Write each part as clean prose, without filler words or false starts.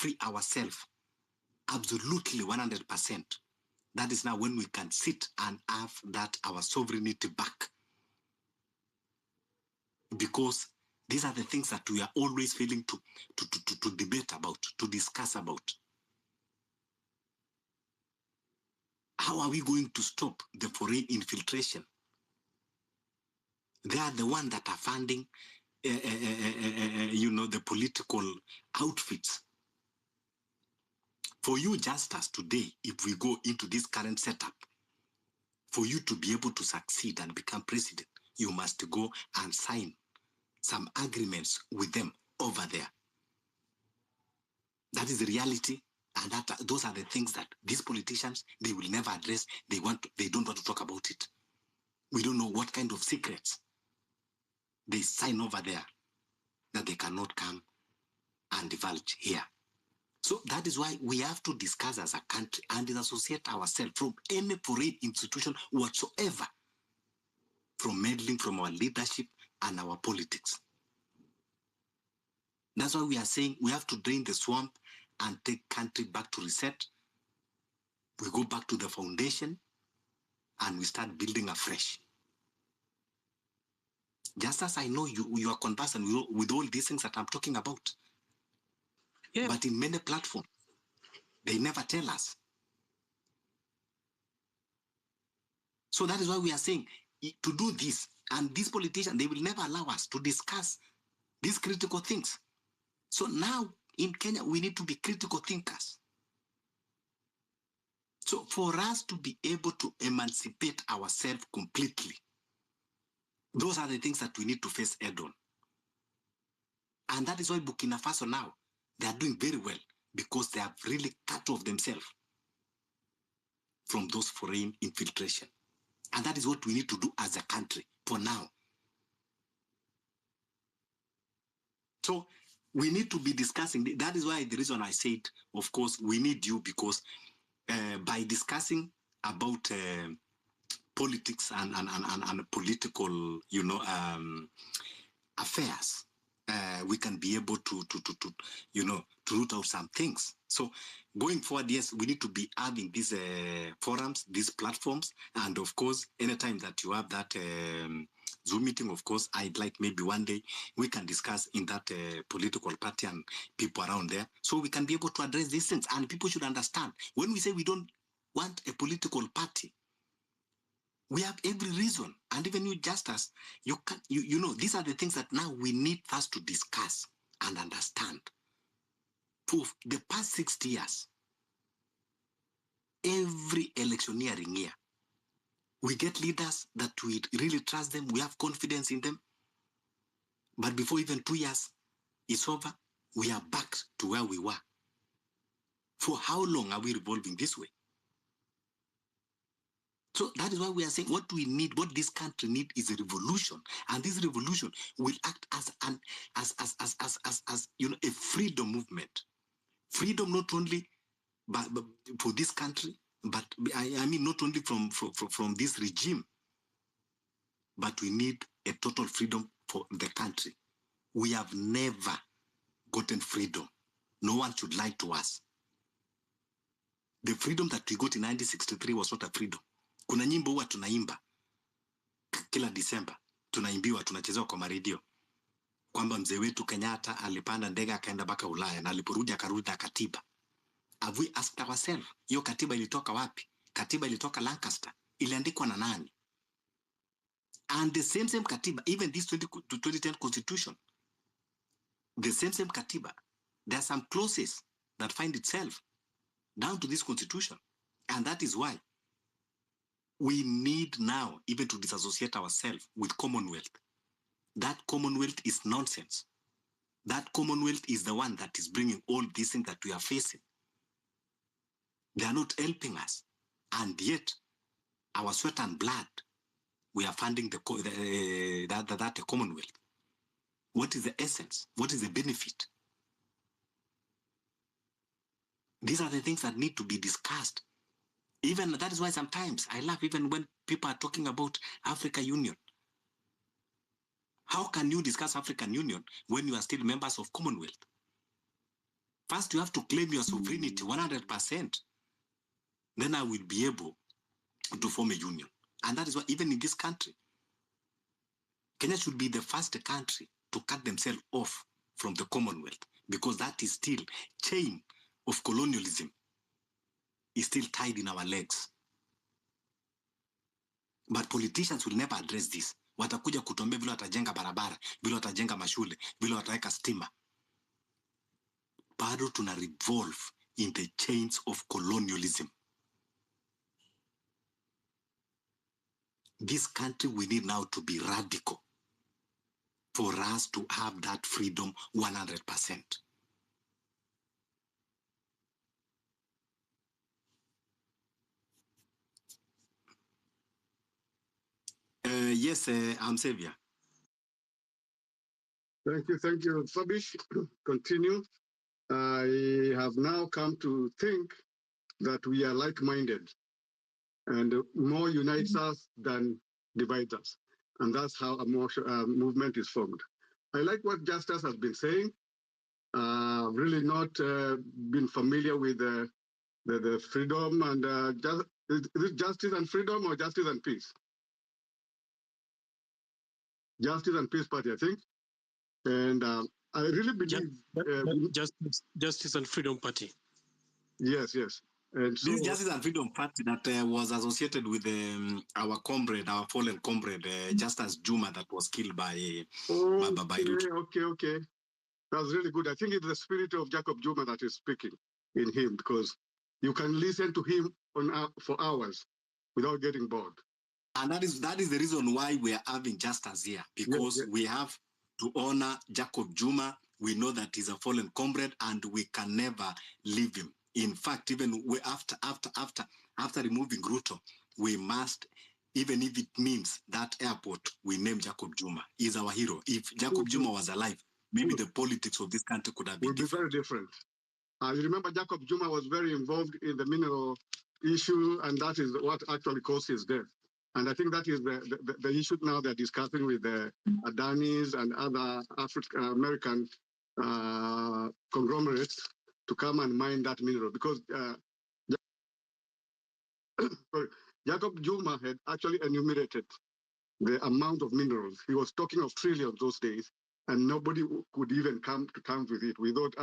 free ourselves absolutely 100%, that is now when we can sit and have that our sovereignty back. Because these are the things that we are always failing to debate about, to discuss about. How are we going to stop the foreign infiltration? They are the ones that are funding, the political outfits. For you, just as today, if we go into this current setup, for you to be able to succeed and become president, you must go and sign some agreements with them over there. That is the reality, and those are the things that these politicians, they will never address. They don't want to talk about it. We don't know what kind of secrets they sign over there that they cannot come and divulge here. So that is why we have to discuss as a country and disassociate ourselves from any foreign institution whatsoever, from meddling from our leadership and our politics. That's why we are saying we have to drain the swamp and take country back to reset. We go back to the foundation and we start building afresh. Just as I know you are conversant with all these things that I'm talking about. Yeah. But in many platforms, they never tell us. So that is why we are saying to do this, and these politicians, they will never allow us to discuss these critical things. So now in Kenya, we need to be critical thinkers. So for us to be able to emancipate ourselves completely, those are the things that we need to face head on. And that is why Burkina Faso now, they are doing very well, because they have really cut off themselves from those foreign infiltration. And that is what we need to do as a country for now. So we need to be discussing. That is why the reason I said, of course, we need you, because by discussing about politics and political, affairs, we can be able to root out some things. So going forward, yes, we need to be having these forums, these platforms, and of course, anytime that you have that Zoom meeting, of course, I'd like maybe one day we can discuss in that political party and people around there, so we can be able to address these things. And people should understand, when we say we don't want a political party, we have every reason. And even you, just as you can, these are the things that now we need first to discuss and understand. For the past 60 years, every electioneering year, we get leaders that we really trust them, we have confidence in them. But before even 2 years is over, we are back to where we were. For how long are we revolving this way? So that is why we are saying what we need, what this country needs, is a revolution, and this revolution will act as a freedom movement. Freedom not only but for this country, but I mean not only from this regime, but we need a total freedom for the country. We have never gotten freedom. No one should lie to us. The freedom that we got in 1963 was not a freedom. Kuna nyimbo huwa tunaimba kila Disemba, tunaimbiwa, tunachezewa kwa maredio kwamba mzee wetu Kenyatta alipanda ndege akaenda mpaka Ulaya, na aliporudi akarudi na katiba. Have we asked ourselves, hiyo katiba ilitoka wapi? Katiba ilitoka Lancaster. Iliandikwa na nani? And the same katiba, even this 2010 constitution, the same katiba, there are some clauses that find itself down to this constitution. And that is why we need now even to disassociate ourselves with Commonwealth. That Commonwealth is nonsense. That Commonwealth is the one that is bringing all these things that we are facing. They are not helping us. And yet, our sweat and blood, we are funding that Commonwealth. What is the essence? What is the benefit? These are the things that need to be discussed. Even that is why sometimes I laugh even when people are talking about African Union. How can you discuss African Union when you are still members of Commonwealth? First, you have to claim your sovereignty 100%. Then I will be able to form a union. And that is why even in this country, Kenya should be the first country to cut themselves off from the Commonwealth, because that is still chain of colonialism is still tied in our legs. But politicians will never address this. Watakuja kutuambia vile watajenga barabara, vile watajenga mashule, vile wataweka stima. Bado tuna revolve in the chains of colonialism. This country, we need now to be radical for us to have that freedom 100%. Yes, I'm Xavier. Thank you, Fabish. Continue. I have now come to think that we are like-minded, and more unites us than divides us. And that's how a movement is formed. I like what Justice has been saying. Really not been familiar with the freedom and is it justice and freedom or justice and peace? Justice and Peace Party, I think. And I really believe Justice and Freedom Party. Yes. And so, this Justice and Freedom Party that was associated with our comrade, our fallen comrade, Justice Juma, that was killed by Ruto. Okay. That's really good. I think it's the spirit of Jacob Juma that is speaking in him, because you can listen to him for hours without getting bored. And that is the reason why we are having Justice here, because we have to honor Jacob Juma. We know that he's a fallen comrade, and we can never leave him. In fact, even after removing Ruto, we must, even if it means that airport, we name Jacob Juma. He's our hero. If Jacob Juma was alive, maybe the politics of this country could have been different. Very different. You remember Jacob Juma was very involved in the mineral issue, and that is what actually caused his death. And I think that is the issue now they're discussing with the Adanis and other African American conglomerates to come and mine that mineral, because Jacob Juma had actually enumerated the amount of minerals. He was talking of trillions those days, and nobody could even come to terms with it. We thought,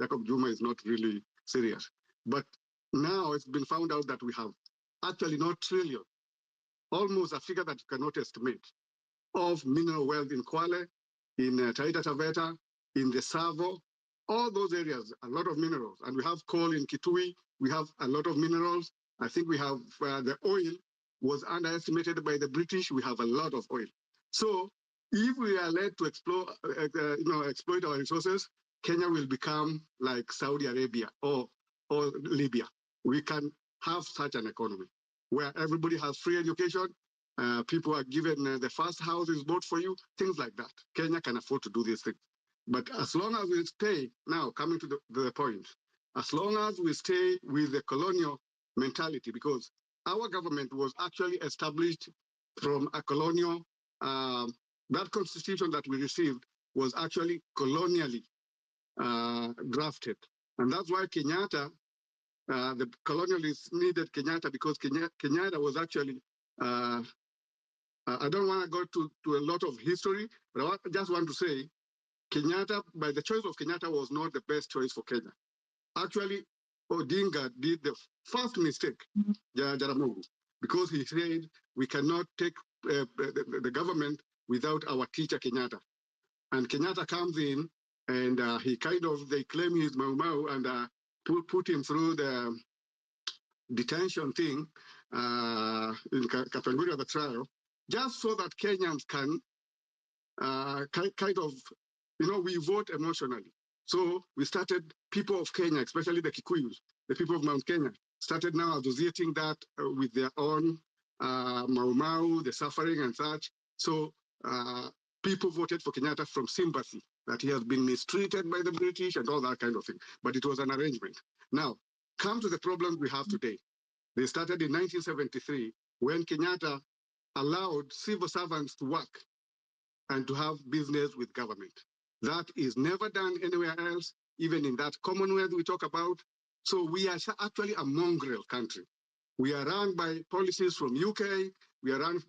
Jacob Juma is not really serious. But now it's been found out that we have actually not trillion, almost a figure that you cannot estimate, of mineral wealth in Kwale, in Taita Taveta, in the Savo, all those areas, a lot of minerals. And we have coal in Kitui, we have a lot of minerals. I think we have the oil was underestimated by the British. We have a lot of oil. So if we are led to exploit our resources, Kenya will become like Saudi Arabia or Libya. We can have such an economy where everybody has free education, people are given the first house is bought for you, things like that. Kenya can afford to do these things. But as long as we stay, now coming to the point, as long as we stay with the colonial mentality, because our government was actually established from a colonial, that constitution that we received was actually colonially drafted. And that's why Kenyatta, the colonialists needed Kenyatta, because Kenyatta was actually, I don't want to go to a lot of history, but I just want to say, Kenyatta, by the choice of Kenyatta, was not the best choice for Kenya. Actually, Odinga did the first mistake, Jaramogi, because he said we cannot take the government without our teacher Kenyatta. And Kenyatta comes in, and they claim he's Mau Mau, and put him through the detention thing in Kapenguria, the trial, just so that Kenyans can we vote emotionally. So we started, people of Kenya, especially the Kikuyus, the people of Mount Kenya, started now associating that with their own Mau Mau, the suffering and such. So people voted for Kenyatta from sympathy, that he has been mistreated by the British and all that kind of thing. But it was an arrangement. Now, come to the problems we have today. They started in 1973 when Kenyatta allowed civil servants to work and to have business with government. That is never done anywhere else. even in that Commonwealth we talk about. So we are actually a mongrel country. We are run by policies from UK, we are run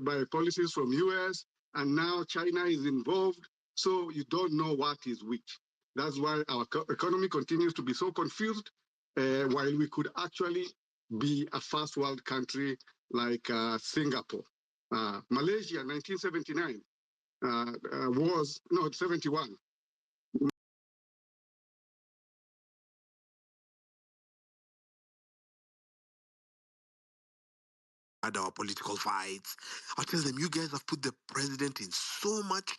by policies from US, and now China is involved. So you don't know what is which. That's why our economy continues to be so confused, while we could actually be a first world country like Singapore. Malaysia, 1979, was, no, 71. Had our political fights. I tell them, you guys have put the president in so much